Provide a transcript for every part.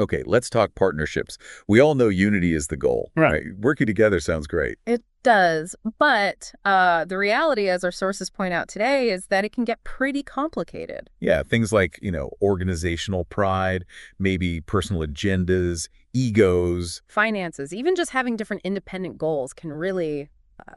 Okay, let's talk partnerships. We all know unity is the goal, Right. right? Working together sounds great. It does, but the reality, as our sources point out today, is that it can get pretty complicated. Yeah, things like, organizational pride, maybe personal agendas, egos. Finances, even just having different independent goals can really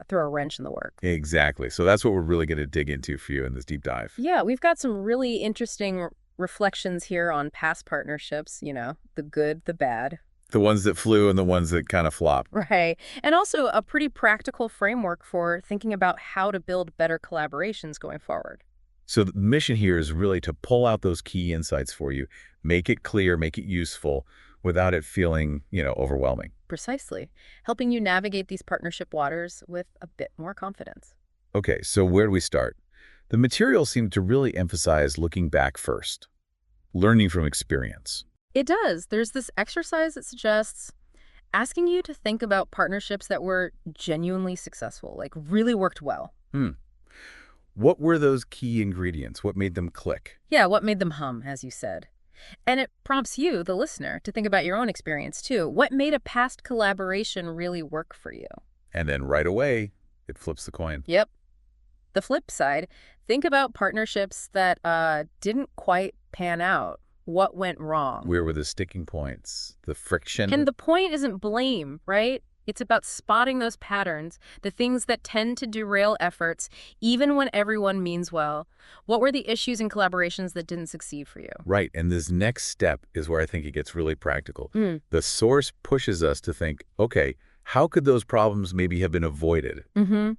throw a wrench in the work. Exactly. So that's what we're really going to dig into for you in this deep dive. Yeah, we've got some really interesting reflections here on past partnerships, the good, the bad. The ones that flew and the ones that kind of flop. Right. And also a pretty practical framework for thinking about how to build better collaborations going forward. So the mission here is really to pull out those key insights for you, make it clear, make it useful without it feeling, overwhelming. Precisely. Helping you navigate these partnership waters with a bit more confidence. Okay, so where do we start? The material seemed to really emphasize looking back first, learning from experience. It does. There's this exercise that suggests asking you to think about partnerships that were genuinely successful, like really worked well. Hmm. What were those key ingredients? What made them click? Yeah, what made them hum, as you said. And it prompts you, the listener, to think about your own experience, too. What made a past collaboration really work for you? And then right away, it flips the coin. Yep. The flip side, think about partnerships that didn't quite pan out. What went wrong? Where were the sticking points? The friction? And the point isn't blame, right? It's about spotting those patterns, the things that tend to derail efforts, even when everyone means well. What were the issues and collaborations that didn't succeed for you? Right, and this next step is where I think it gets really practical. The source pushes us to think, okay, how could those problems maybe have been avoided? Mm-hmm.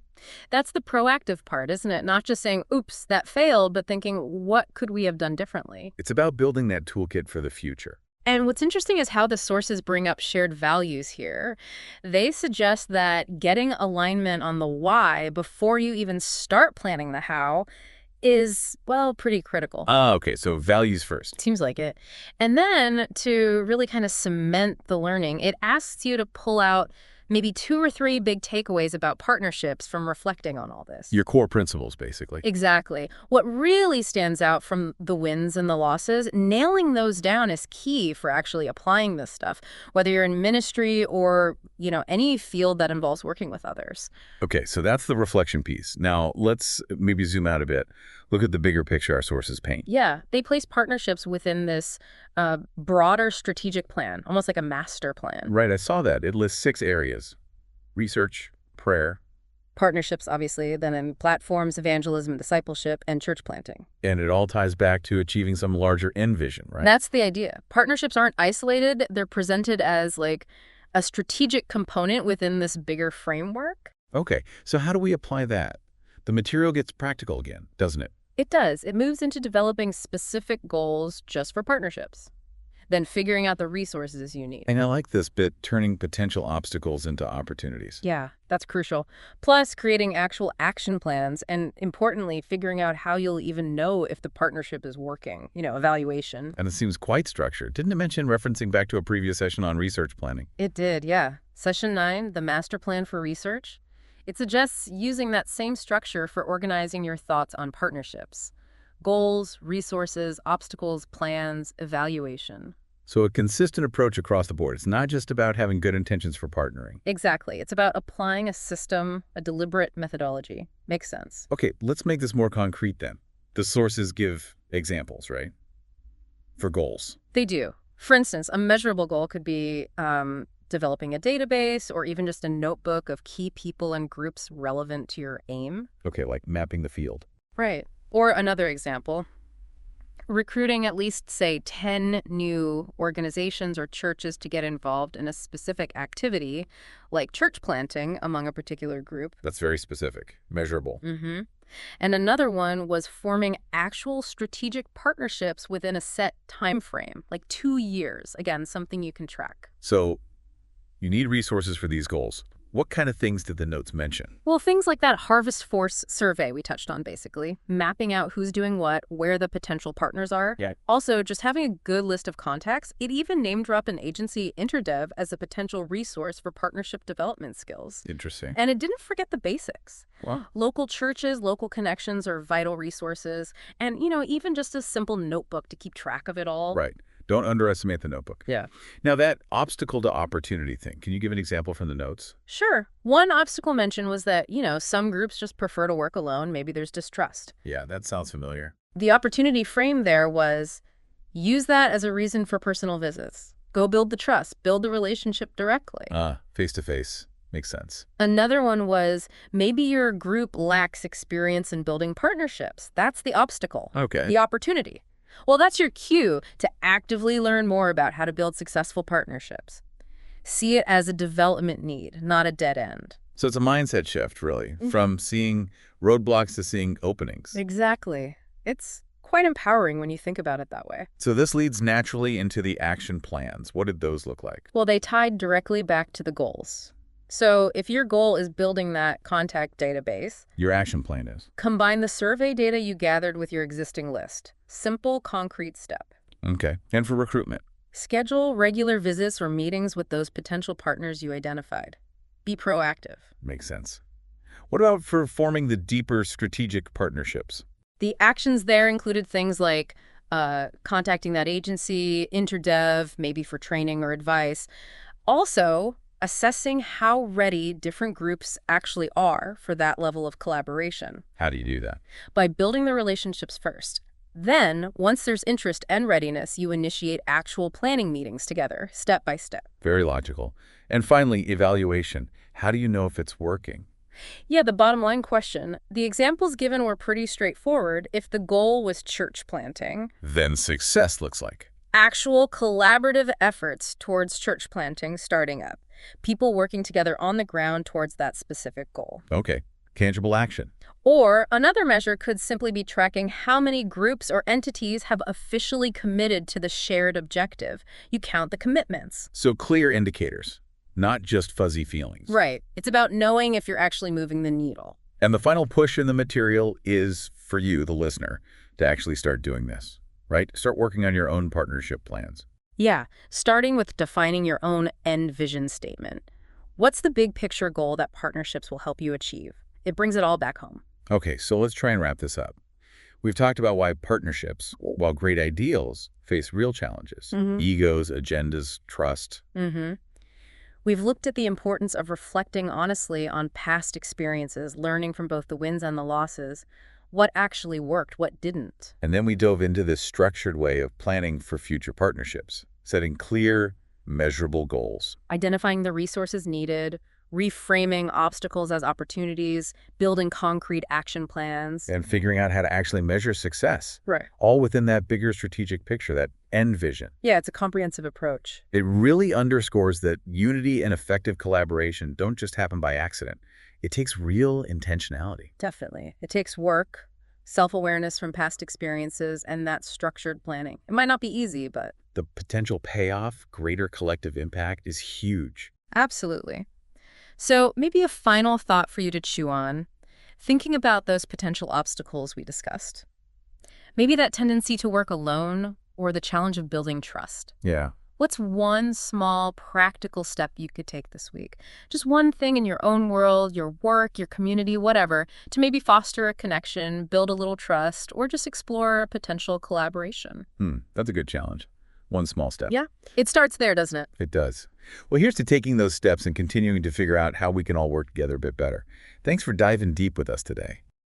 That's the proactive part, isn't it? Not just saying, oops, that failed, but thinking, what could we have done differently? It's about building that toolkit for the future. And what's interesting is how the sources bring up shared values here. They suggest that getting alignment on the why before you even start planning the how is, well, pretty critical. Okay, so values first. Seems like it. And then to really kind of cement the learning, it asks you to pull out maybe 2 or 3 big takeaways about partnerships from reflecting on all this. Your core principles, basically. Exactly. What really stands out from the wins and the losses, nailing those down is key for actually applying this stuff, whether you're in ministry or, any field that involves working with others. Okay, so that's the reflection piece. Now, let's maybe zoom out a bit. Look at the bigger picture our sources paint. Yeah, they place partnerships within this broader strategic plan, almost like a master plan. Right, I saw that. It lists 6 areas: research, prayer, Partnerships, obviously, then in platforms, evangelism, and discipleship, and church planting. and it all ties back to achieving some larger end vision, right? That's the idea. Partnerships aren't isolated. They're presented as like a strategic component within this bigger framework. Okay, so how do we apply that? The material gets practical again, doesn't it? It does. It moves into developing specific goals just for partnerships, then figuring out the resources you need. And I like this bit, turning potential obstacles into opportunities. Yeah, that's crucial. Plus, creating actual action plans and, importantly, figuring out how you'll even know if the partnership is working, evaluation. And it seems quite structured. Didn't it mention referencing back to a previous session on research planning? It did, yeah. Session 9, the master plan for research. It suggests using that same structure for organizing your thoughts on partnerships. Goals, resources, obstacles, plans, evaluation. So a consistent approach across the board. It's not just about having good intentions for partnering. Exactly. It's about applying a system, a deliberate methodology. Makes sense. Okay, let's make this more concrete then. The sources give examples, right? For goals. They do. For instance, a measurable goal could be developing a database or even just a notebook of key people and groups relevant to your aim. Okay, like mapping the field. Right. Or another example, recruiting at least, say, 10 new organizations or churches to get involved in a specific activity, like church planting among a particular group. That's very specific, measurable. Mm-hmm. And another one was forming actual strategic partnerships within a set time frame, like 2 years. Again, something you can track. So you need resources for these goals. What kind of things did the notes mention? Well, things like that Harvest Force survey we touched on, basically. Mapping out who's doing what, where the potential partners are. Yeah. Also, just having a good list of contacts. It even name-dropped an agency, InterDev, as a potential resource for partnership development skills. Interesting. And it didn't forget the basics. Wow. Local churches, local connections are vital resources. And, even just a simple notebook to keep track of it all. Right. Don't underestimate the notebook. Yeah. Now, that obstacle to opportunity thing, can you give an example from the notes? Sure. One obstacle mentioned was that, some groups just prefer to work alone. Maybe there's distrust. Yeah, that sounds familiar. The opportunity frame there was use that as a reason for personal visits. Go build the trust, build the relationship directly. Face-to-face. Makes sense. Another one was maybe your group lacks experience in building partnerships. That's the obstacle. Okay. The opportunity. Well, that's your cue to actively learn more about how to build successful partnerships. See it as a development need, not a dead end. So it's a mindset shift, really, from seeing roadblocks to seeing openings. Exactly. It's quite empowering when you think about it that way. So this leads naturally into the action plans. What did those look like? Well, they tied directly back to the goals. So if your goal is building that contact database, Your action plan is. combine the survey data you gathered with your existing list. Simple, concrete step. Okay. And for recruitment? Schedule regular visits or meetings with those potential partners you identified. Be proactive. Makes sense. What about for forming the deeper strategic partnerships? The actions there included things like contacting that agency, interdev, maybe for training or advice. Also, assessing how ready different groups actually are for that level of collaboration How do you do that? by building the relationships first. Then, once there's interest and readiness, you initiate actual planning meetings together, step by step. Very logical. And finally, evaluation. How do you know if it's working? Yeah, the bottom line question. The examples given were pretty straightforward. If the goal was church planting, Then success looks like. actual collaborative efforts towards church planting starting up, people working together on the ground towards that specific goal. Okay. Tangible action. Or another measure could simply be tracking how many groups or entities have officially committed to the shared objective. You count the commitments. So clear indicators, not just fuzzy feelings. Right. It's about knowing if you're actually moving the needle. And the final push in the material is for you, the listener, to actually start doing this, right? Start working on your own partnership plans. Yeah, starting with defining your own Endvision statement. What's the big picture goal that partnerships will help you achieve? It brings it all back home. Okay, so let's try and wrap this up. We've talked about why partnerships, while great ideals, face real challenges. Egos, agendas, trust. We've looked at the importance of reflecting honestly on past experiences, learning from both the wins and the losses, what actually worked, what didn't. And then we dove into this structured way of planning for future partnerships, setting clear, measurable goals. Identifying the resources needed, reframing obstacles as opportunities, building concrete action plans. And figuring out how to actually measure success. Right. All within that bigger strategic picture, that end vision. Yeah, it's a comprehensive approach. It really underscores that unity and effective collaboration don't just happen by accident. It takes real intentionality. Definitely. It takes work, self-awareness from past experiences, and that structured planning. It might not be easy, but... The potential payoff, greater collective impact, is huge. Absolutely. So maybe a final thought for you to chew on, thinking about those potential obstacles we discussed. Maybe that tendency to work alone or the challenge of building trust. Yeah. What's one small practical step you could take this week? Just one thing in your own world, your work, your community, whatever, to maybe foster a connection, build a little trust, or just explore potential collaboration. That's a good challenge. One small step. Yeah, it starts there, doesn't it? It does. Well, here's to taking those steps and continuing to figure out how we can all work together a bit better. Thanks for diving deep with us today.